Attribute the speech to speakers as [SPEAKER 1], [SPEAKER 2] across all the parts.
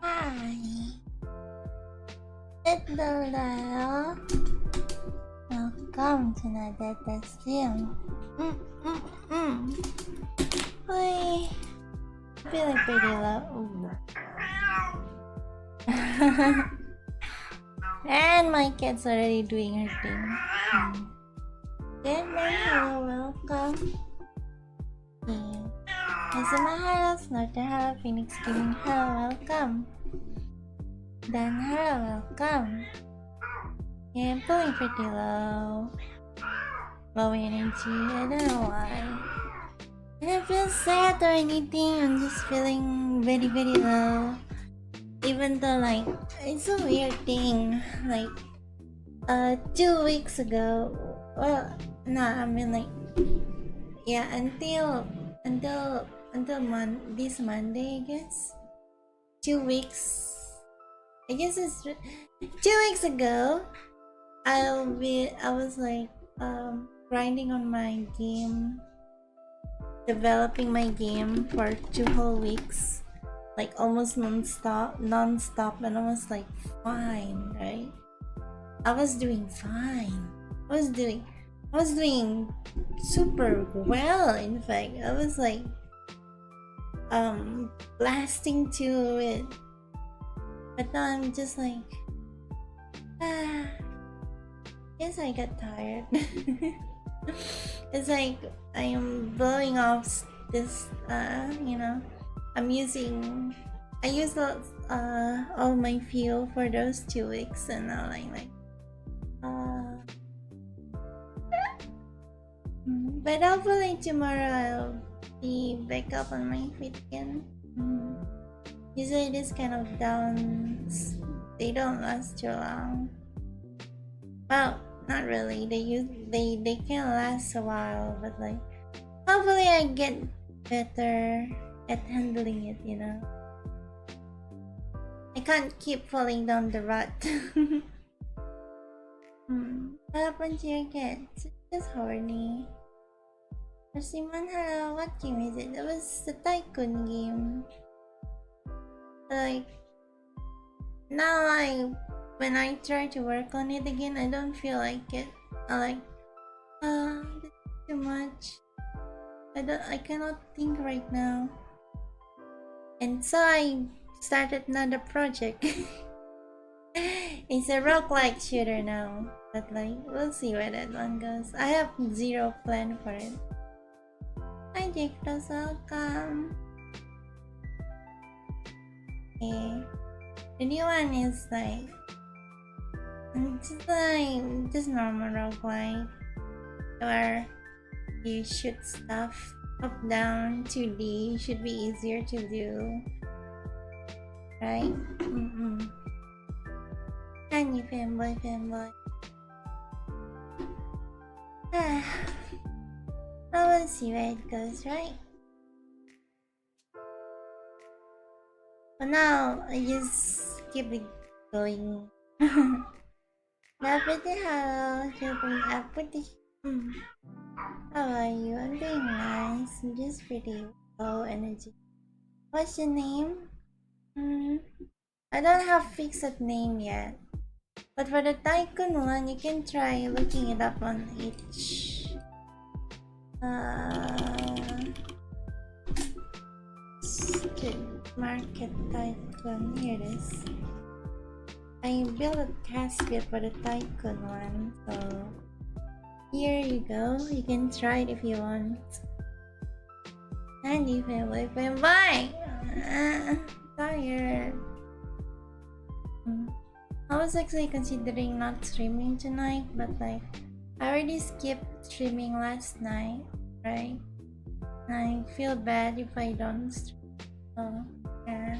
[SPEAKER 1] Hi. Hello. Welcome to another stream. Hi. Feeling pretty low. And my cat's already doing her thing. Good morning, hello, welcome. Azuma, hello, Snorter, hello, Phoenix Gaming, hello, welcome. Dan, hello, welcome. Yeah, I'm feeling pretty low. Low energy, I don't know why. I don't feel sad or anything, I'm just feeling very, very low. Even though, like, it's a weird thing. Like, 2 weeks ago, well, no, I mean, like, yeah, until this Monday, I guess. 2 weeks. I guess it's 2 weeks ago. I was like grinding on my game, developing my game for 2 whole weeks, like almost non-stop, and I was like fine, right? I was doing fine. I was doing super well. In fact, I was like blasting to it, but now I'm just like guess I got tired. It's like I am blowing off this you know, I used all my fuel for those 2 weeks, and now I'm like but hopefully tomorrow I'll be back up on my feet again. Usually this kind of downs, they don't last too long. Well, not really. They can last a while, but like hopefully I get better at handling it, you know. I can't keep falling down the rut. What happened to your cat? It's just horny. Simon, hello, what game is it? It was the Tycoon game. Like, now when I try to work on it again, I don't feel like it. I like, this is too much. I cannot think right now. And so I started another project. It's a roguelike shooter now, but like, we'll see where that one goes. I have zero plan for it. Hi Jactos, welcome. Okay. The new one is like just normal roguelike where you shoot stuff up down 2D, should be easier to do, right? And you fanboy. I will see where it goes, right? For now, I just keep it going. Rapidly, hello, jumping up with the. How are you? I'm doing nice. I'm just pretty low energy. What's your name? I don't have fixed name yet. But for the Tycoon one, you can try looking it up on each. Market Tycoon. Here it is. I built a test bit for the Tycoon one, so here you go. You can try it if you want. And you can buy. Tired. I was actually considering not streaming tonight, but like I already skipped streaming last night, right? I feel bad if I don't stream. So yeah.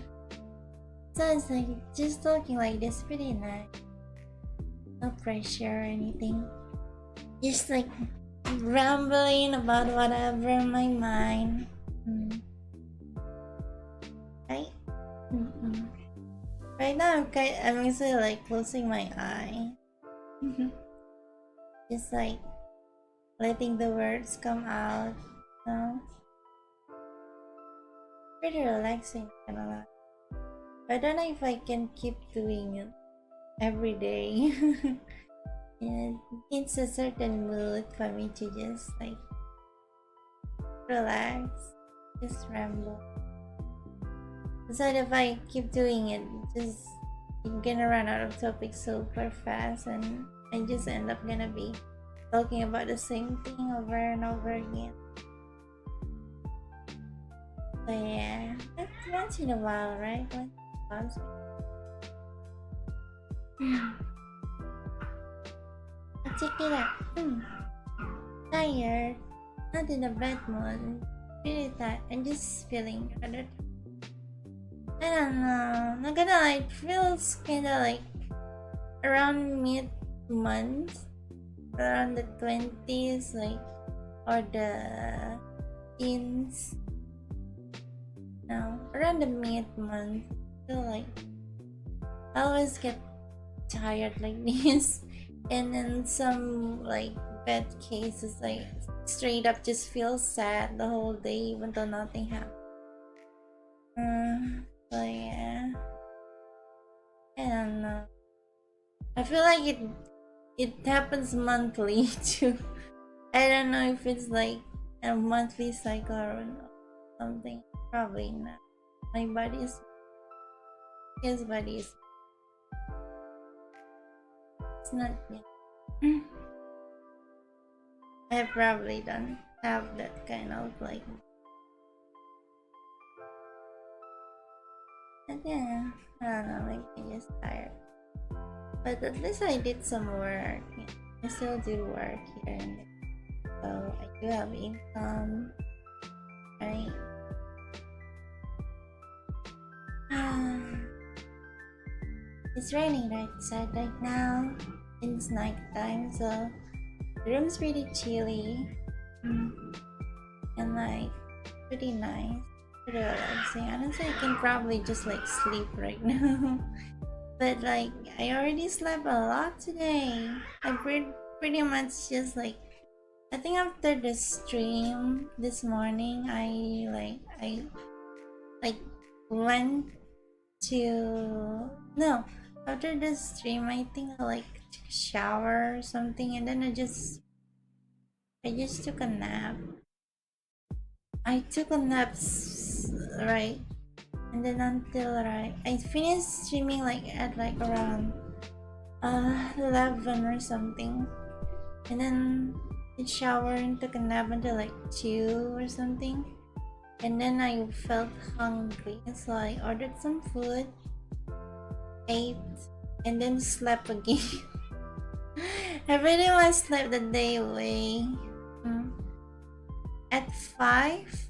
[SPEAKER 1] So it's like just talking like this pretty nice. No pressure or anything. Just like rambling about whatever in my mind. Right? Right now I'm actually like closing my eye. Just like letting the words come out, you know? Pretty relaxing, kinda like. I don't know if I can keep doing it every day. And it's a certain mood for me to just like relax, just ramble. So if I keep doing it, just I'm gonna run out of topics super fast, and I just end up gonna be talking about the same thing over and over again. So yeah, that's once in a while, right? Once in a while. Check it out. Tired, not in a bad mood. Really tired. I'm just feeling rather. I don't know. Not gonna lie, it feels kinda like around mid-month, around the 20s, like, or the teens. No, around the mid-month. I feel like I always get tired like this. And then some like bad cases, like straight up just feel sad the whole day even though nothing happened. So yeah, I don't know. I feel like it happens monthly too. I don't know if it's like a monthly cycle or something. Probably not. My body's his body is. It's not yet. I probably don't have that kind of like. And yeah, I don't know, maybe I'm just tired. But at least I did some work. I still do work here and there. So I do have income. Right? It's raining outside right now. It's night time, so the room's pretty chilly. And like pretty nice. Pretty relaxing. Honestly, I can probably just like sleep right now. But like I already slept a lot today. I pretty much just like, I think after the stream this morning, I went to, no, after the stream I think I like took a shower or something, and then I just took a nap. I took a nap, right? And then until I finished streaming like at like around 11 or something, and then I showered and took a nap until like 2 or something, and then I felt hungry, so I ordered some food, ate, and then slept again. I pretty much slept the day away. At 5,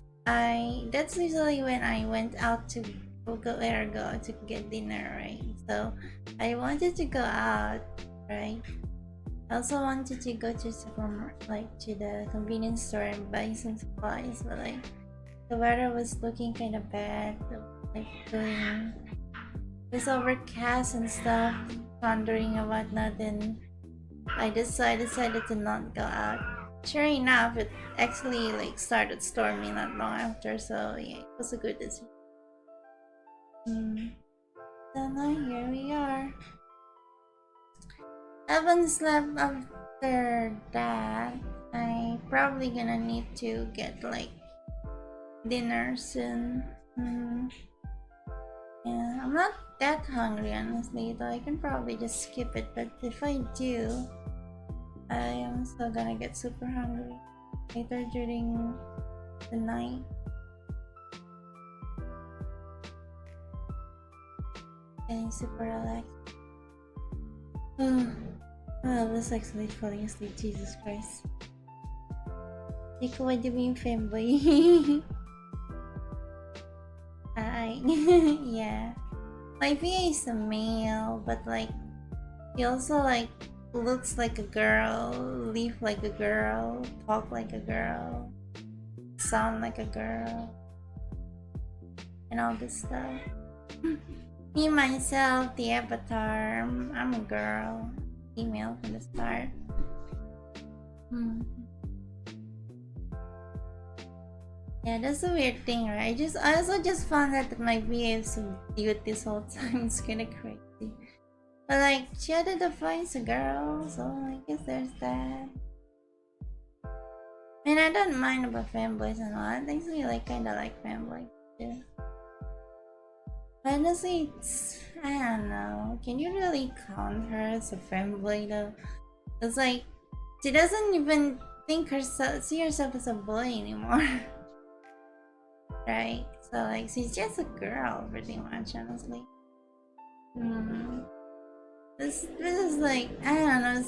[SPEAKER 1] that's usually when I went out to go to get dinner, right? So I wanted to go out, right? I also wanted to go to to the convenience store and buy some supplies, but like the weather was looking kind of bad, like it was overcast and stuff, thundering and whatnot, and I decided to not go out. Sure enough, it actually like started storming not long after, so yeah, it was a good decision. So now here we are. I haven't slept after that. I probably gonna need to get like dinner soon. Yeah, I'm not that hungry honestly, though I can probably just skip it, but if I do, I am still gonna get super hungry later during the night. Getting super relaxed. I was actually falling asleep, Jesus Christ. Nico, what do you mean fanboy? Yeah. My VA is a male, but like he also like looks like a girl, live like a girl, talk like a girl, sound like a girl, and all this stuff. Me myself, the avatar, I'm a girl, female from the start. Yeah, that's a weird thing, right? I also just found out that my VA is so cute this whole time. It's kind of crazy. But like, she identifies a girl, so I guess there's that. And I don't mind about fanboys and all. I think we kind of like fanboys too. But honestly, I don't know. Can you really count her as a fanboy though? It's like she doesn't even see herself as a boy anymore, right? So like she's just a girl, pretty much, honestly. This is like, I don't know.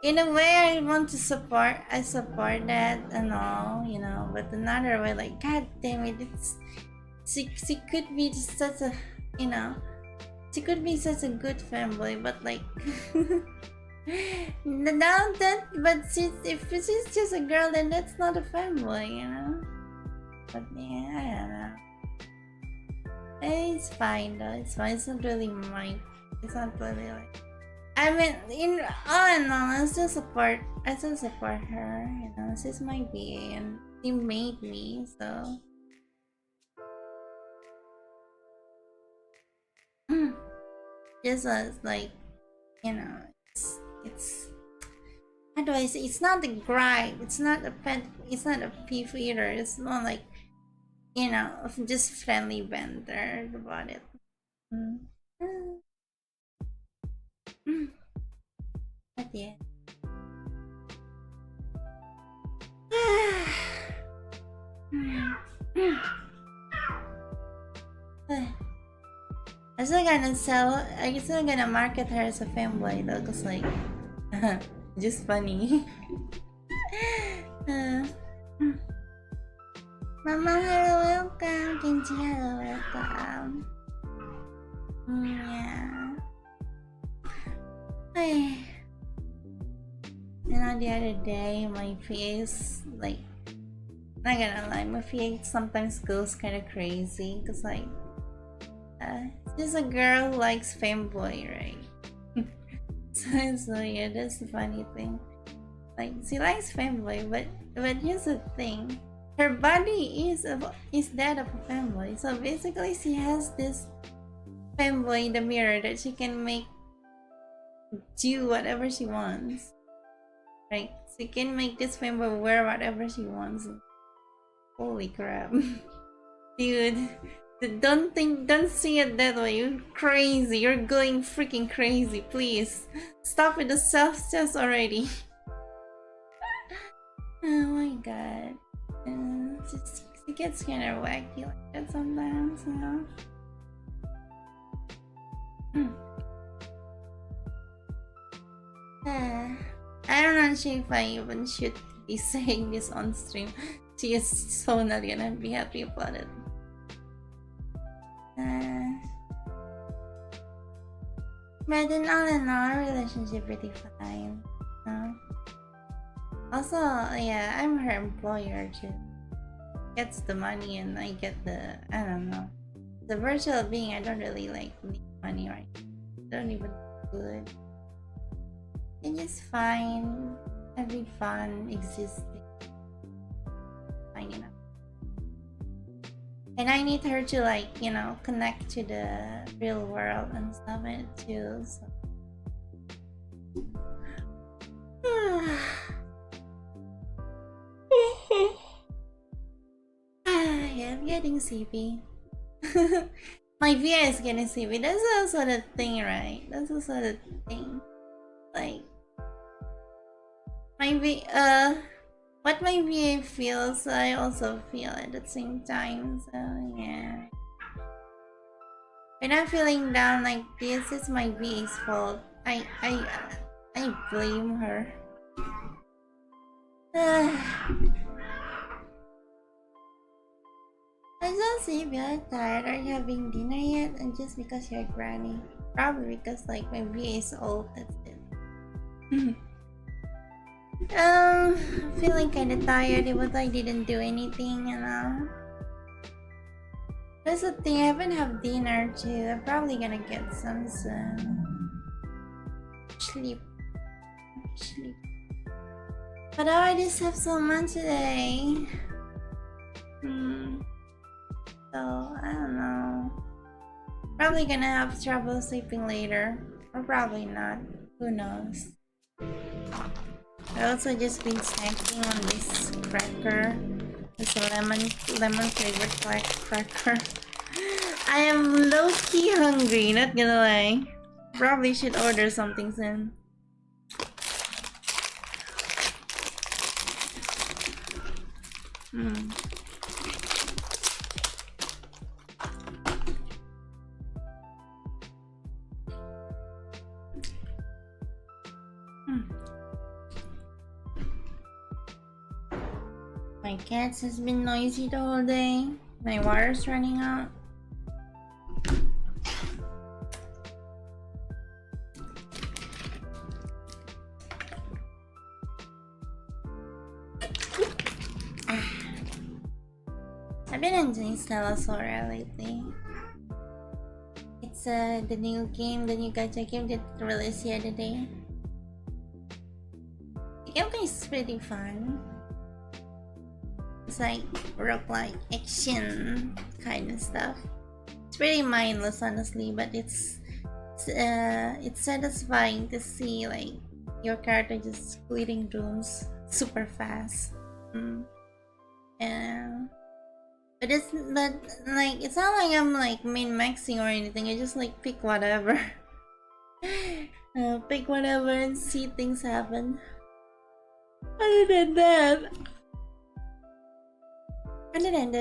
[SPEAKER 1] In a way, I support that and all, you know. But another way, like, god damn it, she could be just such a, you know, she could be such a good fanboy, but like, now that, but if she's just a girl, then that's not a fanboy, you know. But yeah, I don't know. It's fine though. It's fine. It's not really mine. It's not really like. I mean, in all in all, I still support her. You know, she's my VA and she made me, so. Just as like, you know, it's. How do I say? It's not a gripe. It's not a pet. It's not a beef eater. It's more like, you know, just friendly banter about it. But yeah. I'm still gonna market her as a fanboy though, cause like, just funny. Mama, hello, welcome. Kenji, hello, welcome. Yeah. You know, the other day, my face, like, not gonna lie, my face sometimes goes kind of crazy, cause like, just a girl who likes fanboy, right? so yeah, that's the funny thing. Like, she likes fanboy, but here's the thing, her body is that of a fanboy. So basically, she has this fanboy in the mirror that she can make do whatever she wants. Right? She can make this fanboy wear whatever she wants. Holy crap. Dude, don't see it that way. You're crazy. You're going freaking crazy. Please stop with the self-test already. Oh my god. It gets kind of wacky like that sometimes, you know. I'm not sure if I even should be saying this on stream. She is so not gonna be happy about it. But in all, our relationship pretty fine. Also, yeah, I'm her employer too. Gets the money and I get the, I don't know. The virtual being, I don't really like need money right now. Don't even do it. It's just fine. Having fun, existing. Fine enough. And I need her to, like, you know, connect to the real world and stuff too, so. Yeah, I'm getting sleepy. My VA is getting sleepy. That's also the thing, right? That's also the thing. Like, what my VA feels, I also feel at the same time. So yeah. When I'm feeling down like this, it's my VA's fault. I blame her. I don't see if you're tired. Are you having dinner yet? And just because you're granny? Probably because like my VA is old, that's it. Feeling kinda tired even though I didn't do anything, you know. That's the thing, I haven't had dinner too. I'm probably gonna get some soon. Sleep. But oh, I just have so much today. So I don't know. Probably gonna have trouble sleeping later, or probably not. Who knows? I also just been snacking on this cracker. It's a lemon flavored cracker. I am low-key hungry, not gonna lie. Probably should order something soon. My cats has been noisy the whole day. My water's running out. I've been enjoying Stellasora lately. It's the new game, the new gacha game that released the other day. The gameplay is pretty fun. It's like roguelike action kind of stuff. It's pretty mindless, honestly, but it's satisfying to see like your character just clearing rooms super fast. But it's not like I'm like min-maxing or anything. I just like pick whatever. Pick whatever and see things happen. Other than that,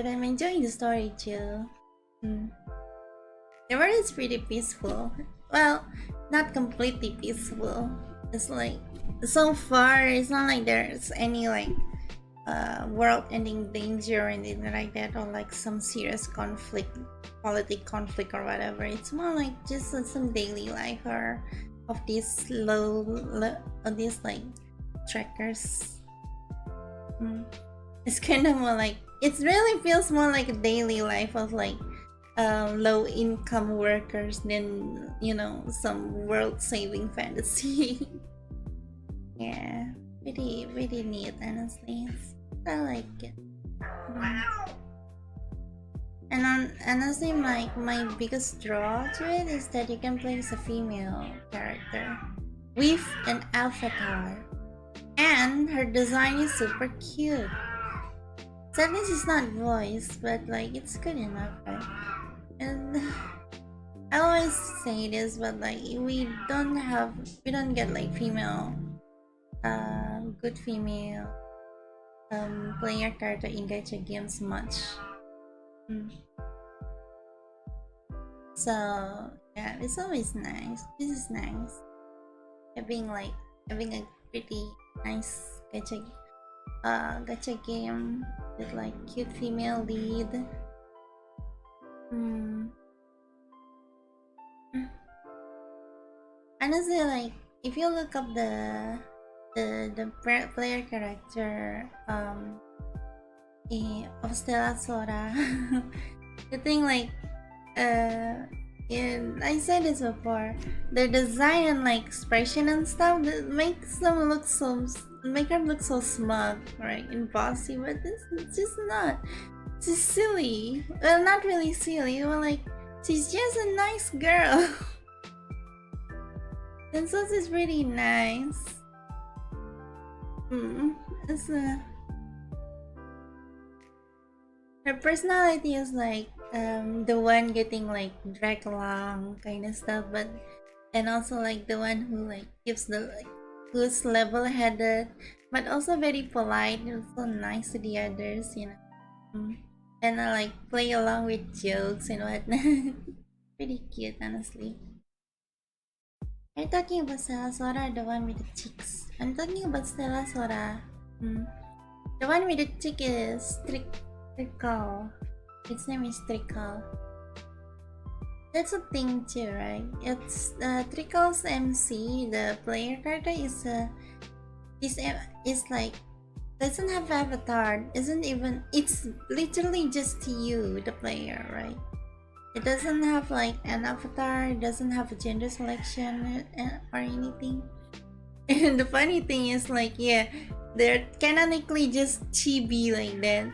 [SPEAKER 1] I'm enjoying the story too. The world is pretty peaceful. Well, not completely peaceful. It's like, so far, it's not like there's any like world-ending danger or anything like that, or like some serious conflict, politic conflict or whatever. It's more like just some daily life or of these these like trackers. It's kind of more like, it really feels more like a daily life of like low-income workers than, you know, some world-saving fantasy. Yeah, pretty neat, honestly. I like it. And honestly, my biggest draw to it is that you can play as a female character with an avatar, and her design is super cute. Sadly, it's not voiced, but like it's good enough, right? And I always say this, but like we don't get like female, good female player character in gacha games much. So yeah, it's always nice. This is nice. Having a pretty nice gacha game with like cute female lead. Honestly, like if you look up the player character of Stellasora, the thing like I said this before, the design and like expression and stuff that makes them look make her look so smug, right, and bossy, but it's just not. It's just silly. Well, not really silly, but like she's just a nice girl. And so it's really nice. It's her personality is like the one getting like dragged along kind of stuff, but and also like the one who like gives the like who's level-headed but also very polite and so nice to the others, you know. And like play along with jokes and whatnot. Pretty cute, honestly. Are you talking about Stellasora or the one with the chicks? I'm talking about Stellasora. The one with the chick is Trickle. Its name is Trickle. That's a thing too, right? It's Trickle's MC, the player character is like doesn't have avatar. It's literally just you, the player, right? It doesn't have like an avatar, it doesn't have a gender selection or anything. And the funny thing is like, yeah, they're canonically just chibi like that.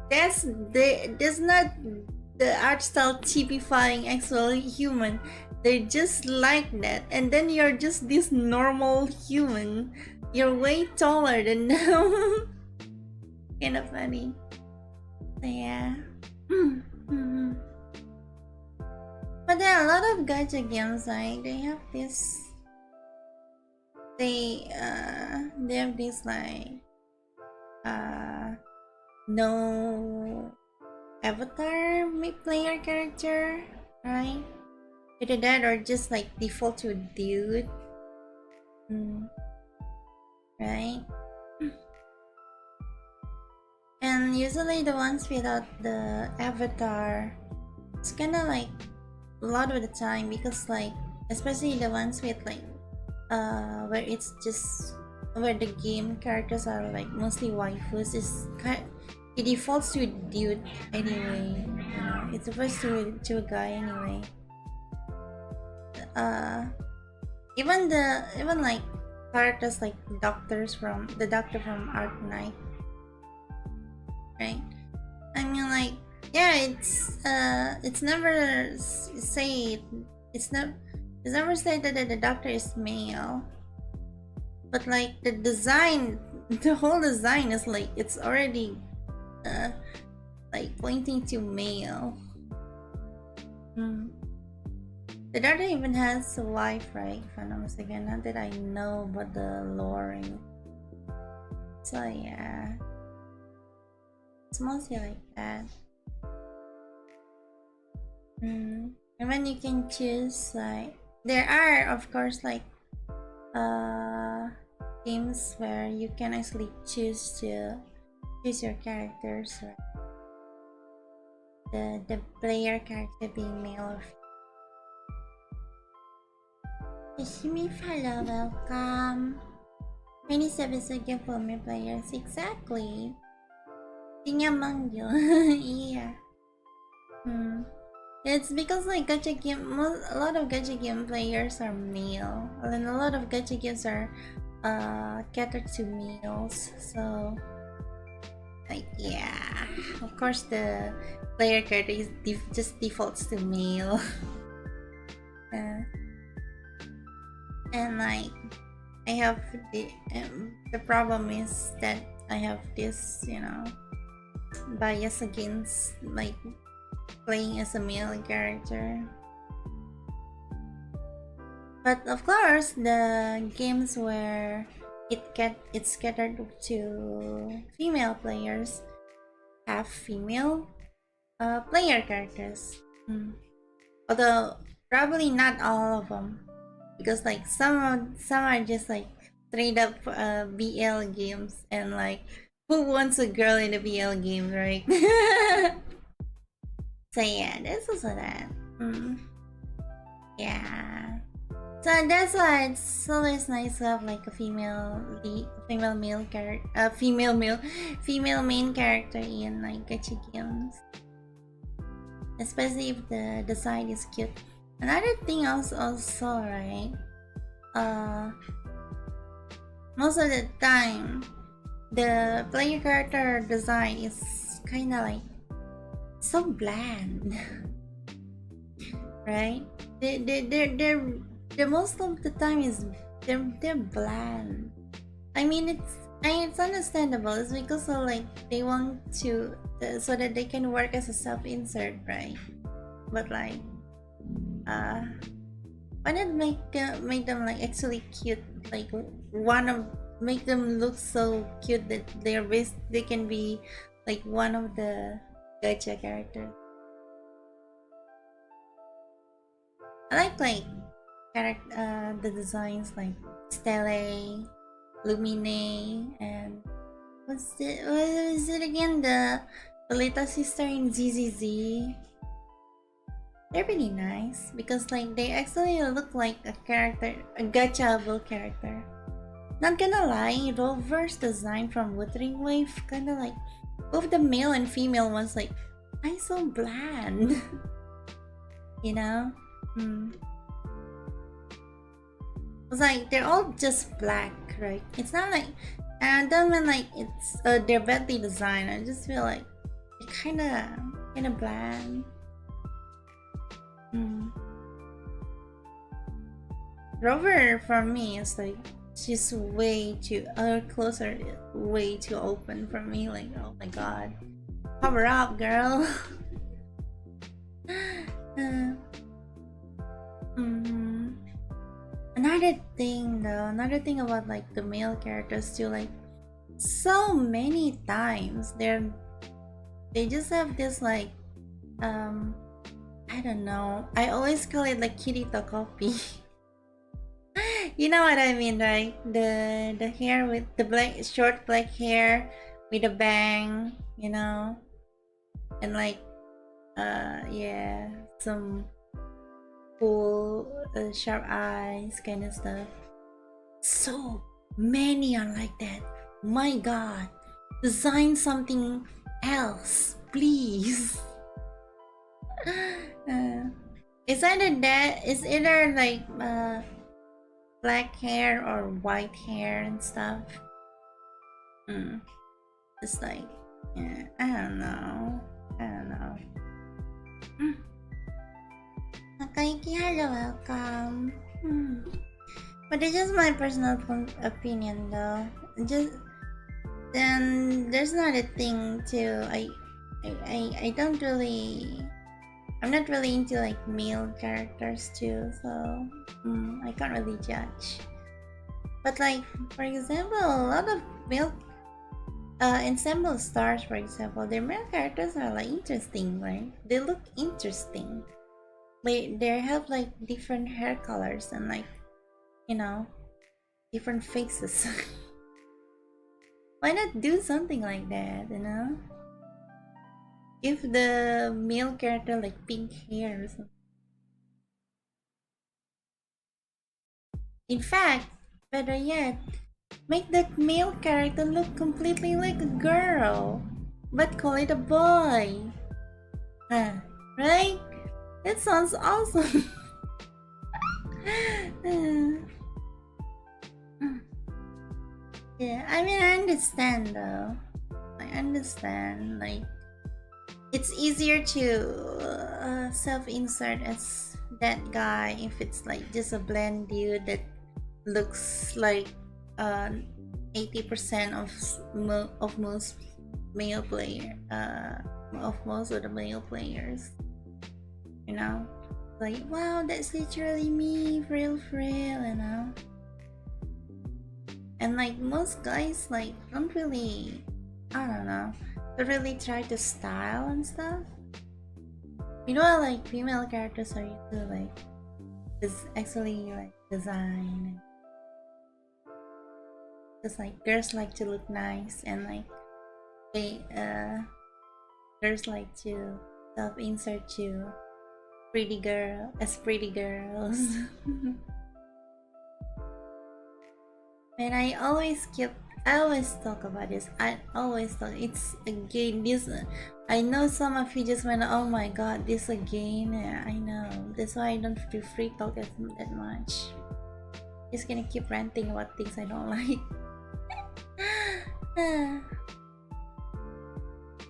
[SPEAKER 1] That's not the art style typifying actual human. They're just like that, and then you're just this normal human. You're way taller than them. Kind of funny. So yeah. But there are a lot of gacha games, like they have this. They have this like no avatar player character, right? Either that or just like default to a dude, right? And usually the ones without the avatar, it's kind of like a lot of the time, because like especially the ones with like where it's just where the game characters are like mostly waifus, is it defaults to a dude anyway. It's supposed to a guy anyway. Even like characters like the doctor from Arc Knight, right? I mean, like, yeah, it's never said that the doctor is male, but like the design, the whole design is like it's already like pointing to male. The doctor even has a wife, right? If I'm not mistaken, not that I know about the loring. So yeah, it's mostly like that. And then you can choose, like, there are of course like games where you can actually choose your characters, right? The player character being male or female. Hello, welcome. Many episode game for me players, exactly. Tingamangyo. Yeah. It's because like gacha game, a lot of gacha game players are male, and a lot of gacha games are catered to males. So like, yeah, of course the player character is just defaults to male. And like I have the problem is that I have this, bias against like playing as a male character. But of course, the games where it's catered to female players have female player characters. Although probably not all of them, because like some are just like straight up BL games, and like who wants a girl in a BL game, right? So yeah, there's also that. Yeah. So that's why it's always nice to have like a female main character in like gacha games, especially if the design is cute. Another thing also, right? Most of the time, the player character design is kind of like so bland, right? They're most of the time is they're bland. I mean, it's understandable. It's because of like they want to so that they can work as a self-insert, right? But like, why not make them like actually cute? Like make them look so cute that they can be like one of the gacha characters. I like the designs like Stelle, Lumine, and what is it again? The little sister in ZZZ. They're really nice because like they actually look like a gachable character. Not gonna lie, Rover's design from Wuthering Wave kinda like both the male and female ones like so bland. It's like they're all just black, right? It's not like, and I don't mean like it's they're badly designed. I just feel like kinda bland. Rover for me is like she's way too closer, way too open for me. Like, oh my god, cover up, girl. Another thing about like the male characters too, like so many times they just have this like I don't know, I always call it like kirito copy. You know what I mean, right? The hair with the short black hair with a bang, you know, and like yeah, some cool sharp eyes kind of stuff. So many are like that. My god, design something else, please. It's either like black hair or white hair and stuff. It's like, yeah, I don't know. Nakaiki, hello, welcome. But it's just my personal opinion though. Then there's not a thing to I'm not really into like male characters too, so I can't really judge. But like, for example, a lot of male ensemble stars, for example, their male characters are like interesting, right? They look interesting. They have like different hair colors and like, you know, different faces. Why not do something like that, you know? Give the male character like pink hair or something. In fact, better yet, make that male character look completely like a girl, but call it a boy. Right? That sounds awesome. Yeah, I mean, I understand though. I understand, like, it's easier to self-insert as that guy if it's like just a bland dude that looks like 80% of most male player of most of the male players, you know, like, wow, that's literally me, real, you know. And like most guys like don't really, I don't know, they really try to style and stuff. You know, like female characters are usually like is actually like design. Just like girls like to look nice and like they girls like to self-insert to pretty girls. And I always talk about this. It's again this. I know some of you just went, oh my god, this again. Yeah, I know. That's why I don't do free talk that much. Just gonna keep ranting about things I don't like.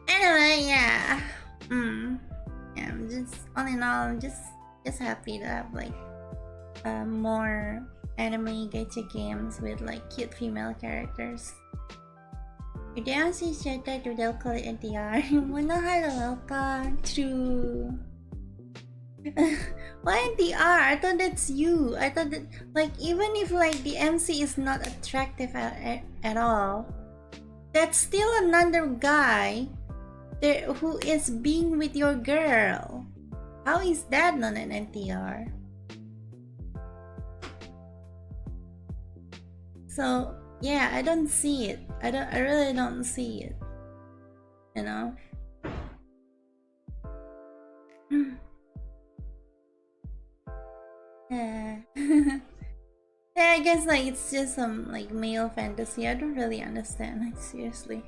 [SPEAKER 1] Anyway, yeah. Yeah, I'm just all in all, I'm just happy to have like more anime gacha games with like cute female characters. If they don't see Sheta, they'll call it NTR. Hello, welcome. True. Why NTR? I thought that's you. I thought that, like, even if like the MC is not attractive at all, that's still another guy there who is being with your girl. How is that not an NTR? So yeah, I don't see it. I really don't see it. You know? Yeah. Yeah, I guess like it's just some like male fantasy. I don't really understand, like seriously.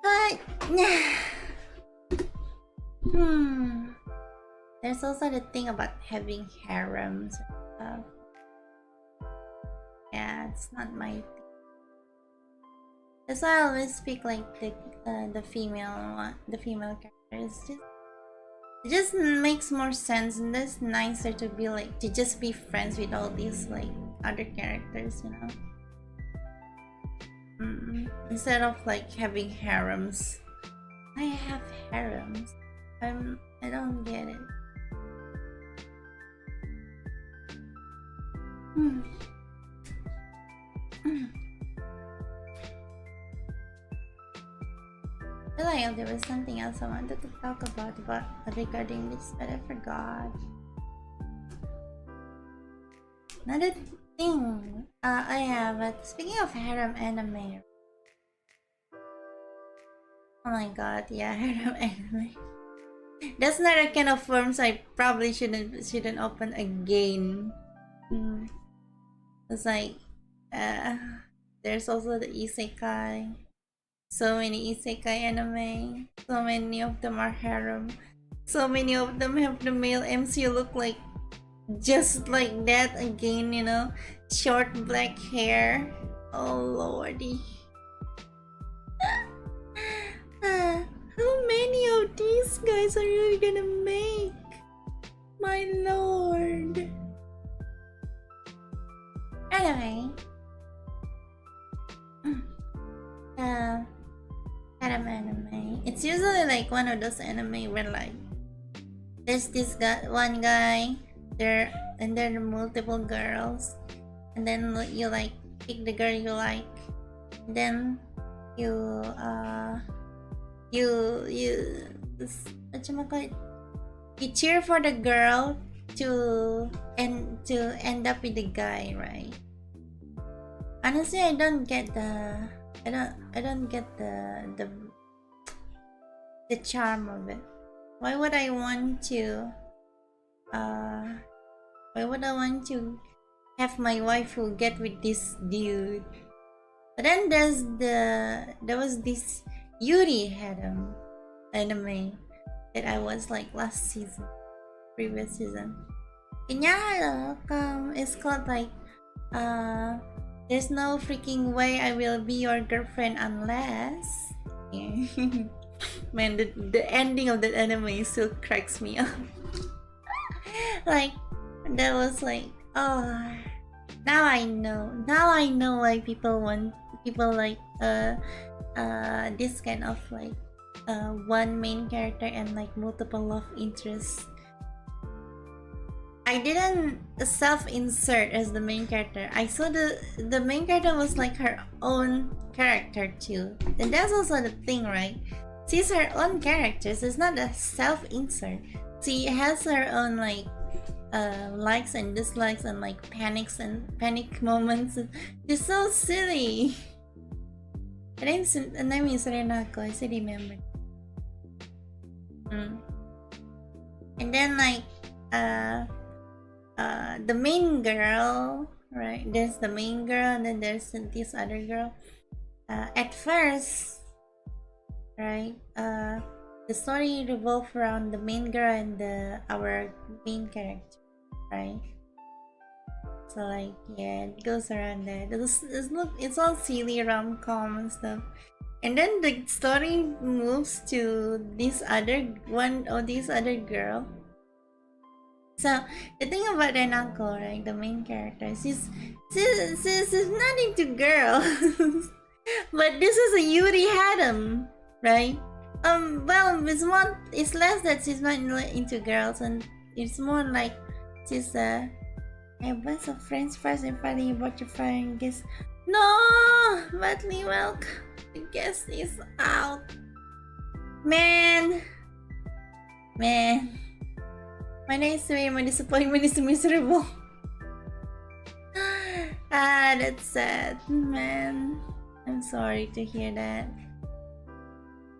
[SPEAKER 1] But there's also the thing about having harems and stuff. Yeah, it's not my thing. That's why I always speak like the female one, the female characters. It just makes more sense, and it's nicer to be like to just be friends with all these like other characters, you know. Instead of like having harems. I have harems. I don't get it. I feel like there was something else I wanted to talk about regarding this, but I forgot. Another thing I have, speaking of harem anime. Oh my god, yeah, harem anime. That's not a kind of forms I probably shouldn't open again. It's like there's also the isekai. So many isekai anime. So many of them are harem. So many of them have the male MC look like just like that again, you know? Short black hair. Oh lordy. How many of these guys are you gonna make? My lord. Anyway. Harem anime. It's usually like one of those anime where like there's this guy, one guy there, and then multiple girls, and then you like pick the girl you like, and then you you cheer for the girl to end up with the guy, right? Honestly, I don't get the the charm of it. Why would I want to have my waifu get with this dude? But then there was this Yuri harem anime that I was like previous season. It's called like there's no freaking way I will be your girlfriend unless man, the ending of that anime still cracks me up. Like that was like, oh, now I know why people like this kind of like one main character and like multiple love interests. I didn't self-insert as the main character. I saw the main character was like her own character too. And that's also the thing, right? She's her own character, so it's not a self-insert. She has her own like likes and dislikes and like panic moments. It's so silly. Her name is Renako, I still remember. And then like the main girl, right? There's the main girl and then there's this other girl. At first, right, the story revolved around the main girl and our main character, right? So like, yeah, it goes around that. It's all silly rom-com and stuff. And then the story moves to this other girl. So the thing about Renako, right, the main character, she's not into girls. But this is a Yuri harem, right? Well, it's less that she's not into girls, and it's more like she's a bunch of friends first and finally about your friend guest. No, badly welcome. The guest is out. Man. My next way, my disappointment is miserable. That's sad, man. I'm sorry to hear that.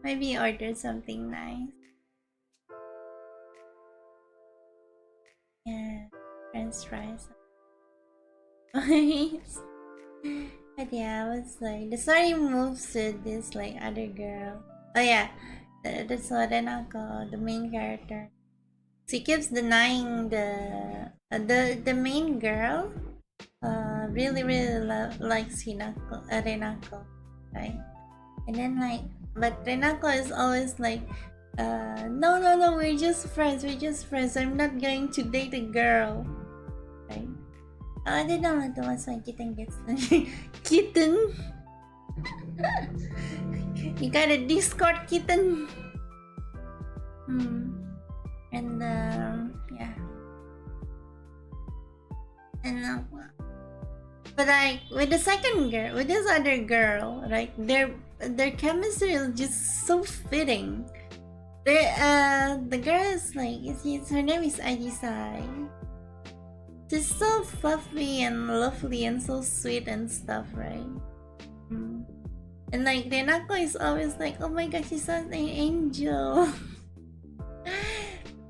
[SPEAKER 1] Maybe order something nice. Yeah, French fries. But yeah, I was like, the story moves to this like other girl. Oh yeah, that's what Renako, the main character. She keeps denying the main girl really likes Renako, right? And then like, but Renako is always like, no, we're just friends, I'm not going to date a girl. Right? I didn't know that once my kitten gets kitten. You got a Discord kitten. And yeah. And but like with the second girl, with this other girl, right? Their chemistry is just so fitting. The girl is like, her name is Ajisai. She's so fluffy and lovely and so sweet and stuff, right? And like Renako is always like, oh my gosh, she's such an angel.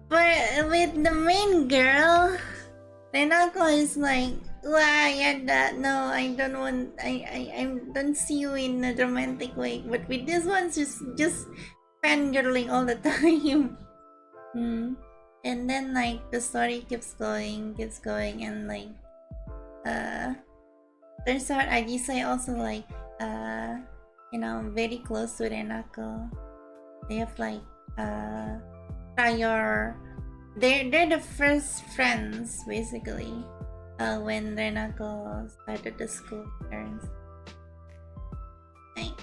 [SPEAKER 1] But with the main girl, Renako is like, wow, yeah, no, I don't want, I don't see you in a romantic way. But with this one, just fangirling all the time. And then like the story keeps going, and like, turns out Ajisai also like, you know, very close to Renako. They have like, prior, they're the first friends basically. When Renako started the school terms. Like,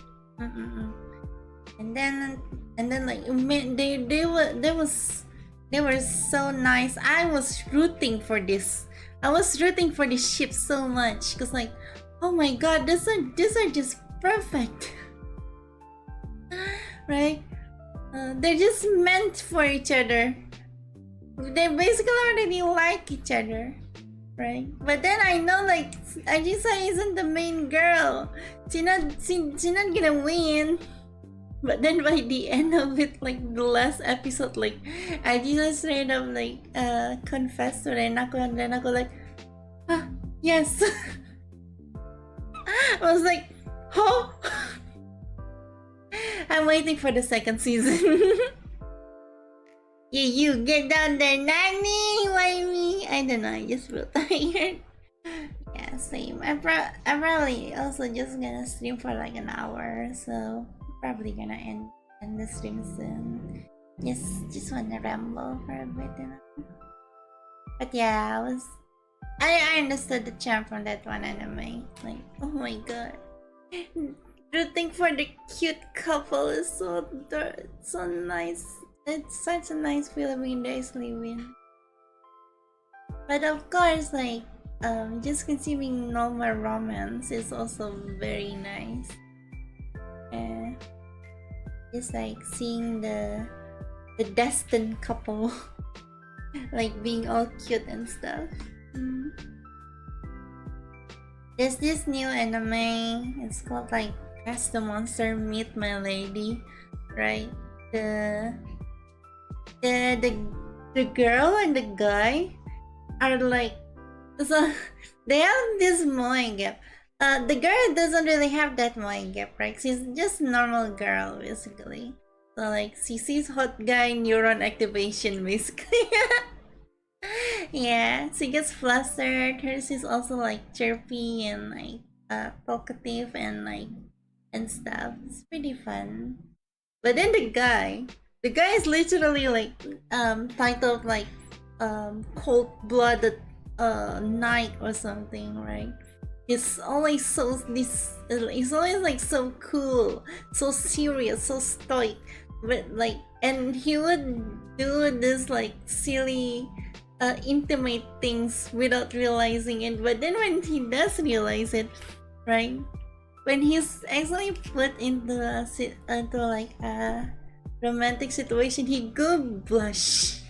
[SPEAKER 1] and then like they were so nice. I was rooting for this. I was rooting for this ship so much because like, oh my god, these are just perfect. Right? They're just meant for each other. They basically already like each other. Right? But then I know like Ajisa isn't the main girl. She's not gonna win. But then by the end of it, like the last episode, like Ajisa straight up like confessed to Renako, and Renako like, yes. I was like, oh. I'm waiting for the second season. You get down there, Nani. Why me? I don't know. I just feel tired. Yeah, same. I'm probably also just gonna stream for like an hour, so probably gonna end the stream soon. Just wanna ramble for a bit, you know. But yeah, I understood the charm from that one anime. Like, oh my god, rooting for the cute couple is so nice. It's such a nice feeling they live in. But of course, like, just consuming normal romance is also very nice. Just like seeing the destined couple, like being all cute and stuff. There's this new anime. It's called like As the Monster Meet My Lady, right? The girl and the guy are like, so they have this moe gap. The girl doesn't really have that moe gap, right? She's just normal girl basically. So like she sees hot guy neuron activation basically. Yeah, she gets flustered. Hers is also like chirpy and like talkative and like and stuff. It's pretty fun. But then the guy is literally like titled like cold-blooded knight or something, right? He's always he's always like so cool, so serious, so stoic, but like, and he would do this like silly intimate things without realizing it. But then when he does realize it, right, when he's actually put into like a romantic situation, he go blush.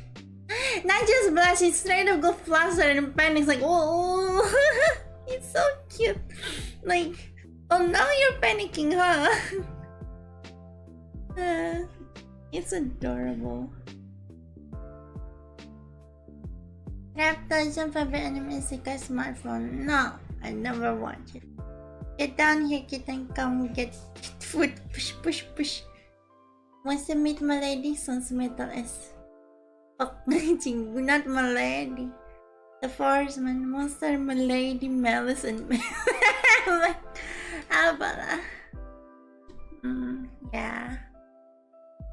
[SPEAKER 1] Not just blush, he straight up go fluster and panics like, oh. It's so cute. Like, oh, now you're panicking, huh? It's adorable. Raptor, your favorite anime is a smartphone? No, I never watch it. Get down here, kid, and come get food. Push, push, push. Wants to meet my lady? Sounds metal as fuck. Not my lady. The Forestman, Monster, Milady, Malice, and like, how about that?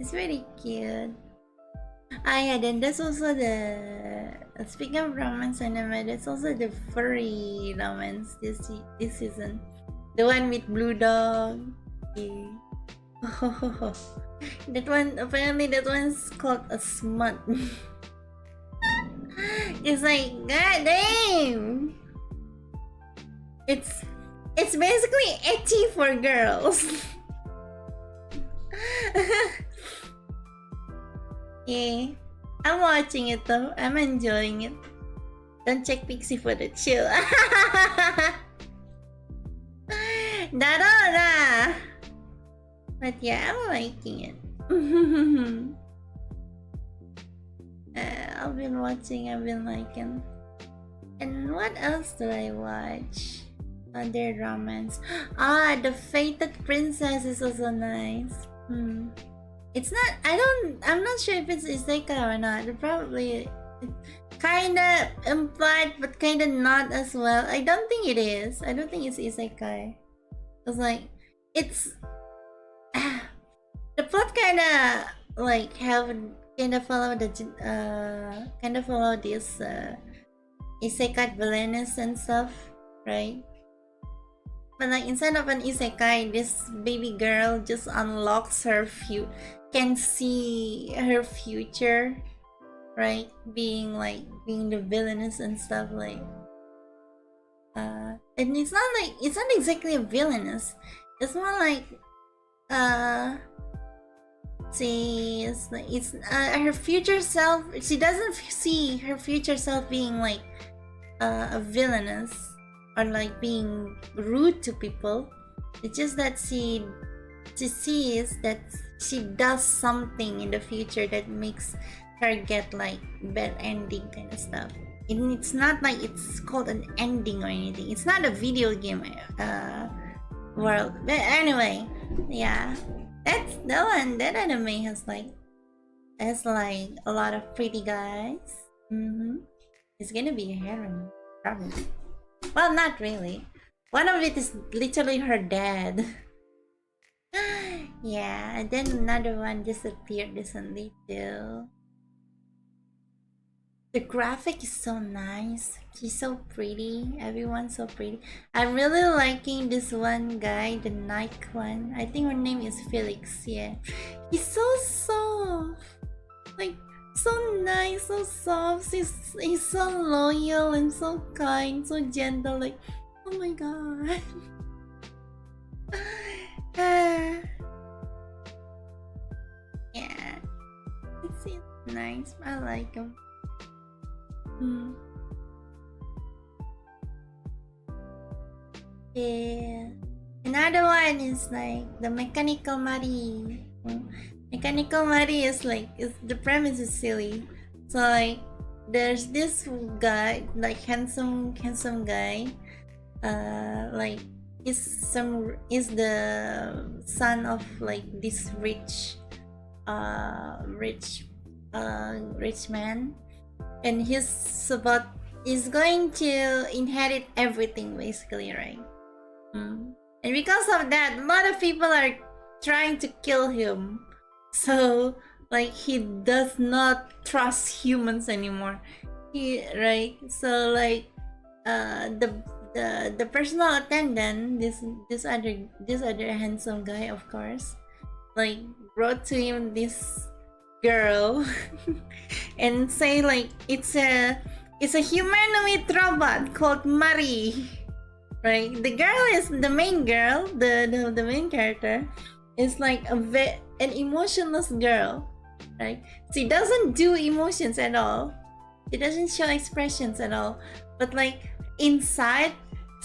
[SPEAKER 1] It's very cute. Ah yeah, then there's also the speaking of romance anime, there's also the furry romance this season. The one with blue dog. Yeah. That one, apparently that one's called a smut. It's like, god damn! It's basically ecchi for girls. Yeah, I'm watching it though. I'm enjoying it. Don't check Pixie for the chill. Darora! But yeah, I'm liking it. I've been watching, I've been liking. And what else do I watch? Other romance. Ah, The Fated Princess is also nice. It's not, I'm not sure if it's isekai or not. Probably kinda implied, but kinda not as well. I don't think it is. I don't think it's isekai. It's like, it's the plot kinda like kinda follow this isekai villainous and stuff, right? But like instead of an isekai, this baby girl just unlocks her can see her future, right? Being the villainous and stuff, like and it's not exactly a villainous. It's more like it's her future self. She doesn't see her future self being like a villainous or like being rude to people. It's just that she sees that she does something in the future that makes her get like bad ending kind of stuff. It's not like it's called an ending or anything. It's not a video game world. But anyway, yeah, that's the one. That anime has like a lot of pretty guys. It's gonna be a harem, probably. Well, not really. One of it is literally her dad. Yeah, and then another one disappeared recently too. The graphic is so nice. She's so pretty. Everyone's so pretty. I'm really liking this one guy, the Nike one. I think her name is Felix. Yeah, he's so soft. Like, so nice, so soft. He's so loyal and so kind, so gentle. Like, oh my god. Yeah, it's nice. I like him. Yeah. Another one is like the Mechanical Marie. Mechanical Marie is like, the premise is silly. So like, there's this guy, like handsome guy. Like is the son of like this rich man, and he's going to inherit everything basically, right? And because of that, a lot of people are trying to kill him. So like, he does not trust humans anymore. So like the personal attendant, this other handsome guy, of course, like brought to him this girl and say like it's a humanoid robot called Marie, right? The girl is the main girl, the main character is like an emotionless girl, right? She doesn't do emotions at all. She doesn't show expressions at all. But like inside,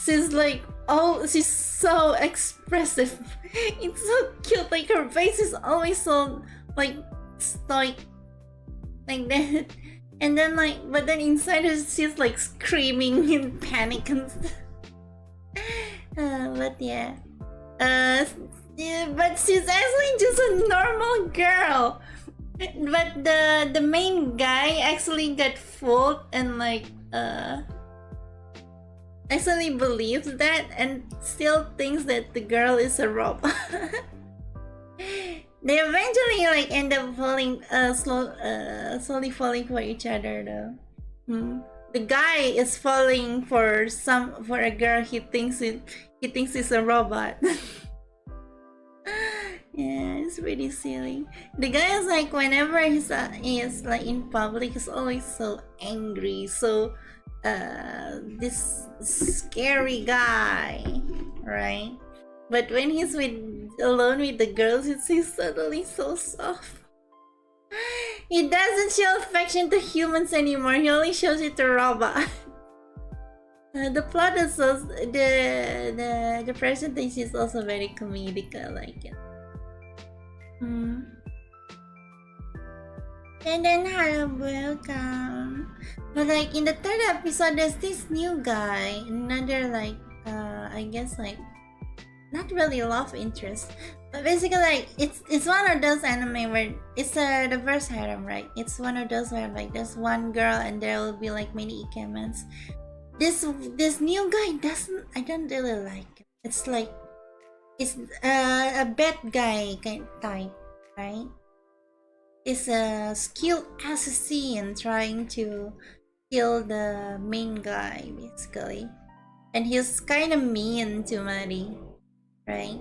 [SPEAKER 1] she's like, oh, she's so expressive. It's so cute. Like, her face is always so like stoic, like that. And then like, but then inside her, she's like screaming in panic and stuff. But yeah, but she's actually just a normal girl. But the main guy actually got fooled and like actually believes that and still thinks that the girl is a robot. they eventually like end up falling slowly falling for each other though. The guy is falling for a girl he thinks is a robot. Yeah, it's pretty silly. The guy is like, whenever he is like in public, he's always so angry, so this scary guy, right? But when he's alone with the girls, he's suddenly so soft. He doesn't show affection to humans anymore. He only shows it to robots. The plot is also the presentation is also very comedic. I like it. And then hello, welcome. But like in the third episode, there's this new guy, another like I guess like not really love interest, but basically like it's one of those anime where it's the reverse harem, right? It's one of those where like there's one girl and there will be like many ikemens. This new guy I don't really like it. It's like it's a bad guy kind of type, right? It's a skilled assassin trying to kill the main guy basically, and he's kind of mean to Mari, right?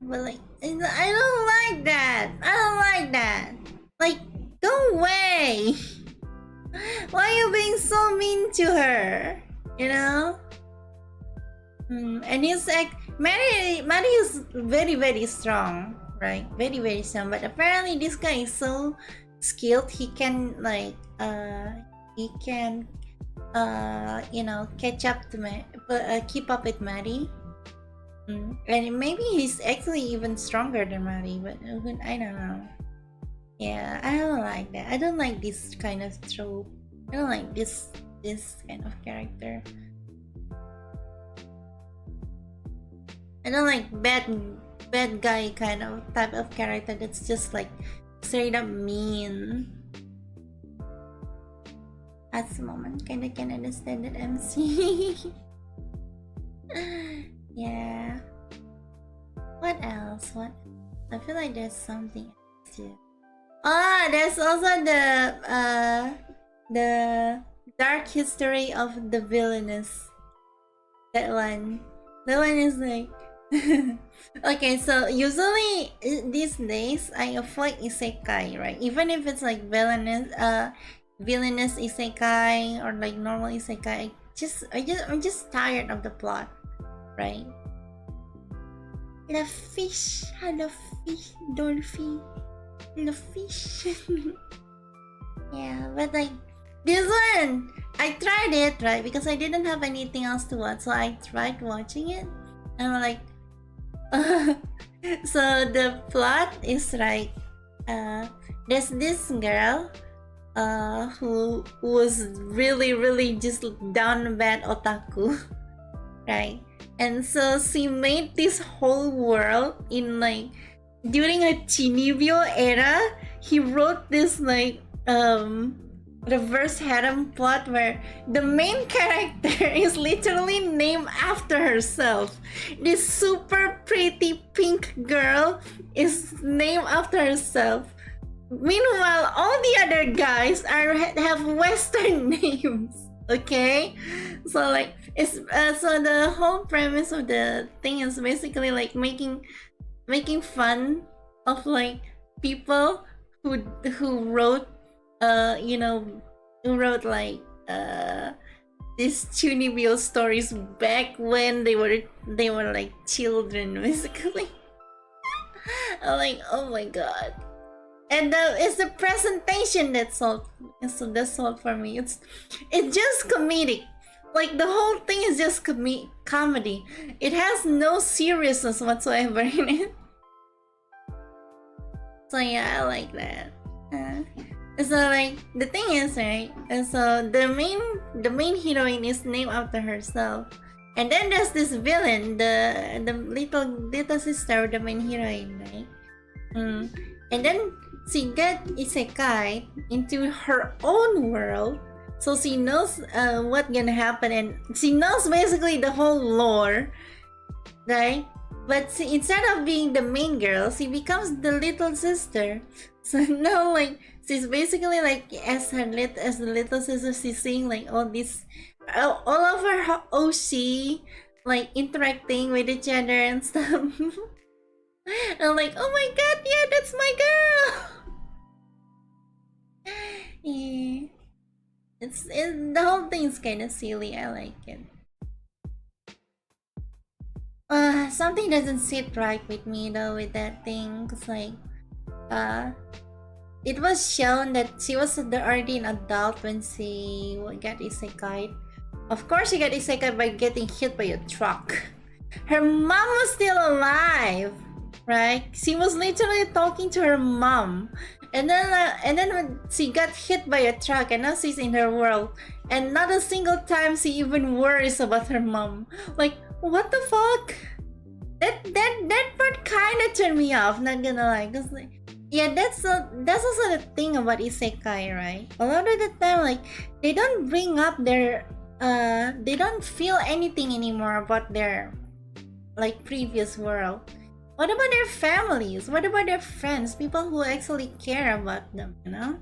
[SPEAKER 1] But like I don't like that. Like, go away. Why are you being so mean to her? You know? And he's like, Mari is very, very strong, right? Very, very strong. But apparently this guy is so skilled, he can like you know, catch up to keep up with Mari. And maybe he's actually even stronger than Mari, but I don't know. Yeah, I don't like that. I don't like this kind of trope. I don't like this kind of character. I don't like bad guy kind of type of character that's just like straight up mean. At the moment, kinda can understand that MC. Yeah. What else? I feel like there's something else too. Ah, there's also the dark history of the villainous. That one is like okay, so usually these days I avoid isekai, right? Even if it's like villainous isekai or like normal isekai, I'm just tired of the plot, right? The fish, hello fish, dolphin, the fish. Yeah, but like this one, I tried it, right? Because I didn't have anything else to watch, so I tried watching it, and I'm like, so the plot is like, there's this girl, who was really just down bad otaku, right? And so she made this whole world in like during a Chinibyo era. He wrote this like reverse harem plot where the main character is literally named after herself. This super pretty pink girl is named after herself. Meanwhile, all the other guys have Western names. Okay, so like it's so the whole premise of the thing is basically like making fun of like people who wrote like these Chunibyo stories back when they were like children basically. I'm like, oh my god. And it's the presentation that's all for me. It's just comedic. Like the whole thing is just comedy. It has no seriousness whatsoever in it. So yeah, I like that. So like the thing is, right? And so the main heroine is named after herself, and then there's this villain, the little sister of the main heroine, right? And then she got isekai into her own world, so she knows what's gonna happen, and she knows basically the whole lore, right? But see, instead of being the main girl, she becomes the little sister. So now, like, she's basically like as the little sister, she's seeing like all of her OC like interacting with each other and stuff. I'm like, oh my god, yeah, that's my girl. Yeah, the whole thing's kind of silly. I like it. Something doesn't sit right with me though with that thing, cause like, it was shown that she was already an adult when she got isekai. Of course, she got isekai by getting hit by a truck. Her mom was still alive, right? She was literally talking to her mom, and then when she got hit by a truck, and now she's in her world, and not a single time she even worries about her mom. Like, what the fuck? That part kind of turned me off. Not gonna lie, cause like, yeah, that's also the thing about isekai, right? A lot of the time, like, they don't bring up their they don't feel anything anymore about their like previous world. What about their families? What about their friends? People who actually care about them, you know?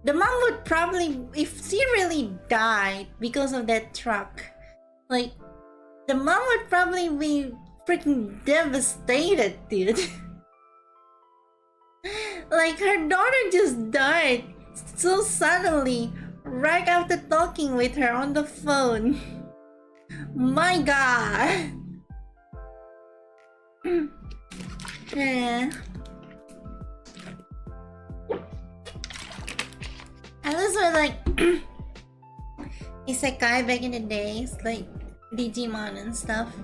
[SPEAKER 1] The mom would probably, if she really died because of that truck, like, the mom would probably be freaking devastated, dude. Like, her daughter just died so suddenly, right after talking with her on the phone. My god. Yeah. I was with like isekai back in the days, like Digimon and stuff.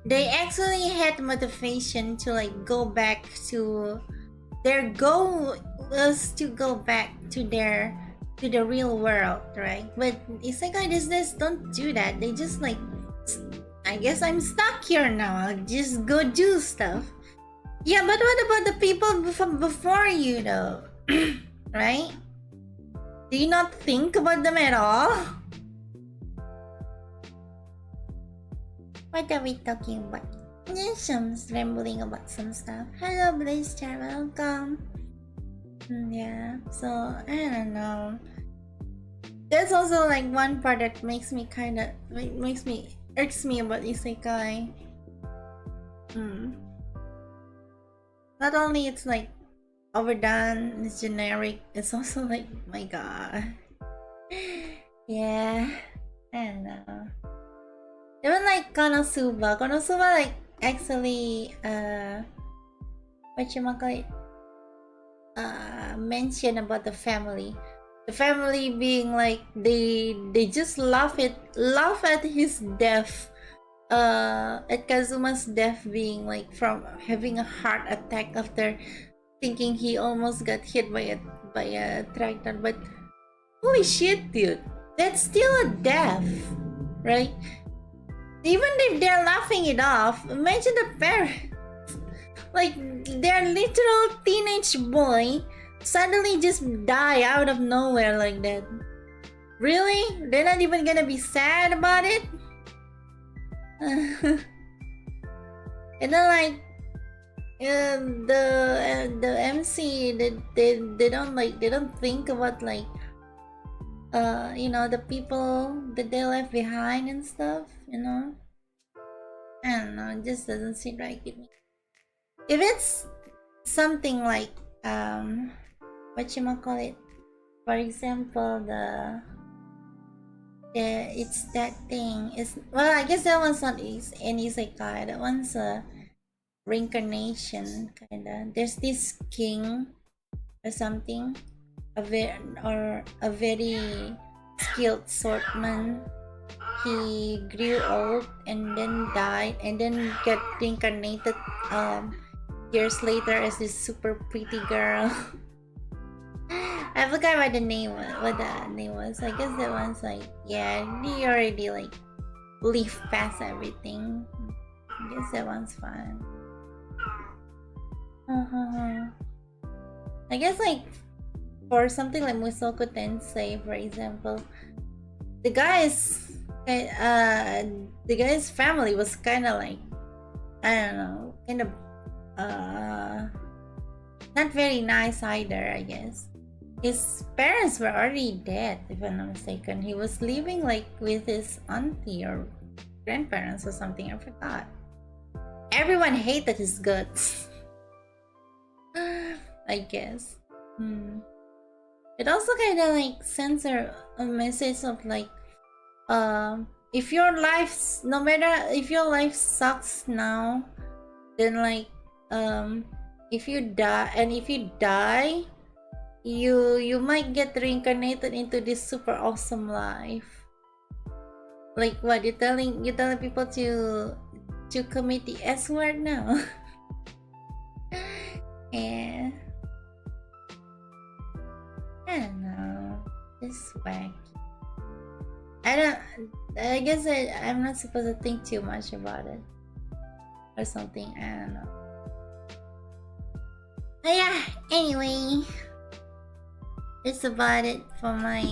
[SPEAKER 1] They actually had motivation to like go back to their goal was to go back to the real world, right? But isekai these days don't do that. They just like, I guess I'm stuck here now. I'll just go do stuff. Yeah, but what about the people before you though? Right? Do you not think about them at all? What are we talking about? Just some rambling about some stuff. Hello, Blaze Chat, welcome. Yeah, so I don't know. There's also like one part that makes me irks me about isekai. Not only it's like overdone, it's generic, it's also like, my god. Yeah, I don't know. Even like Konosuba like actually whatchamacallit, mention about the family being like they just laugh at his death, at Kazuma's death, being like from having a heart attack after thinking he almost got hit by a tractor. But holy shit, dude, that's still a death, right? Even if they're laughing it off, imagine the parents. Like, their literal teenage boy suddenly just die out of nowhere like that. Really? They're not even gonna be sad about it? And then like the MC, they don't think about like you know, the people that they left behind and stuff, you know? I don't know, it just doesn't seem right with me. If it's something like whatchamacallit, for example, it's that thing is, well, I guess that one's not an isekai, that one's a reincarnation kinda. There's this king or something, a very skilled swordsman. He grew old and then died and then got reincarnated years later as this super pretty girl. I forgot what the name was. I guess that one's like, yeah, he already like lived past everything. I guess that one's fun. I guess like for something like Mushoku Tensei, for example, the guy is the guy's family was kind of like, I don't know, kind of not very nice either, I guess. His parents were already dead, if I'm not mistaken. He was living like with his auntie or grandparents or something, I forgot. Everyone hated his guts. I guess. It also kind of like sends a message of like, if your life's, no matter if your life sucks now, then like, if you die, you might get reincarnated into this super awesome life. Like what, you're telling people to commit the S word now? Yeah. I don't know. It's whack. I guess I'm not supposed to think too much about it. Or something. I don't know. But yeah, anyway. That's about it for my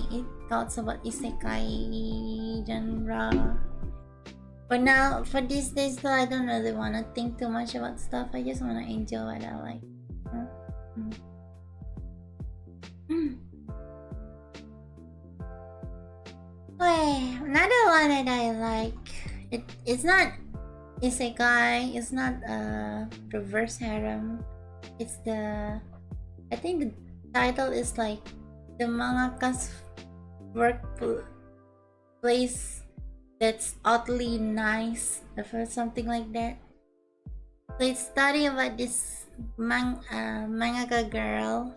[SPEAKER 1] thoughts about isekai genre. For now, for these days though, I don't really want to think too much about stuff. I just want to enjoy what I like. Another one that I like, it's not isekai, it's not reverse harem. It's the, I think the title is like the mangaka's workplace that's oddly nice, or something like that. So it's story about this mangaka girl.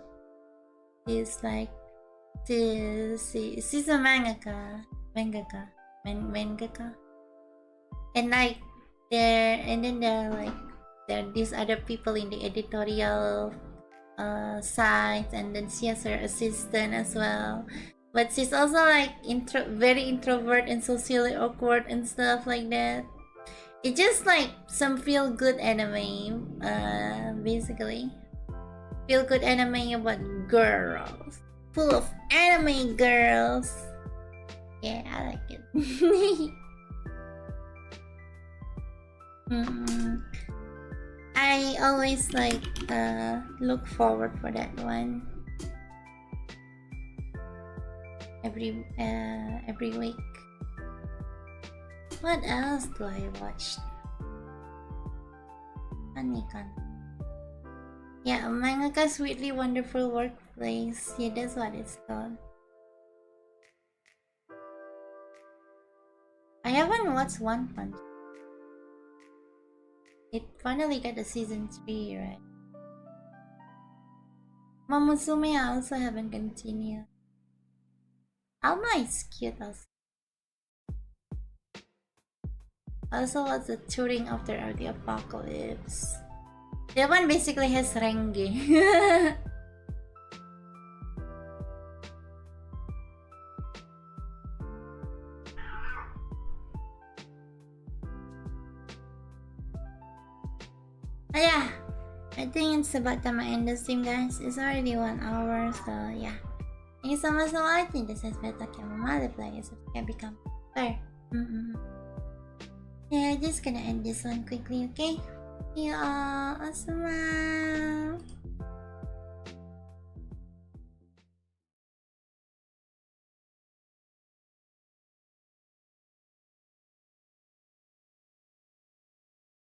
[SPEAKER 1] She's like, she's a mangaka, and like there are these other people in the editorial side, and then she has her assistant as well. But she's also like very introvert and socially awkward and stuff like that. It's just like some feel-good anime, basically. Feel-good anime about girls. Full of anime girls. Yeah, I like it. I always like look forward for that one. Every week. What else do I watch? Yeah, Mangaka's Weirdly Wonderful Workplace. Yeah, that's what it's called. I haven't watched One Punch. It finally got a season 3, right? Momosume I also haven't continued. Alma is cute also. Also what's the Touring After the Apocalypse? That one basically has Renge. Yeah, I think it's about time I end the stream, guys. It's already 1 hour, so yeah. Thank you so much for watching. This has been Chamomile. Play, subscribe, become better. Yeah, just gonna end this one quickly, okay? See you all. Awesome.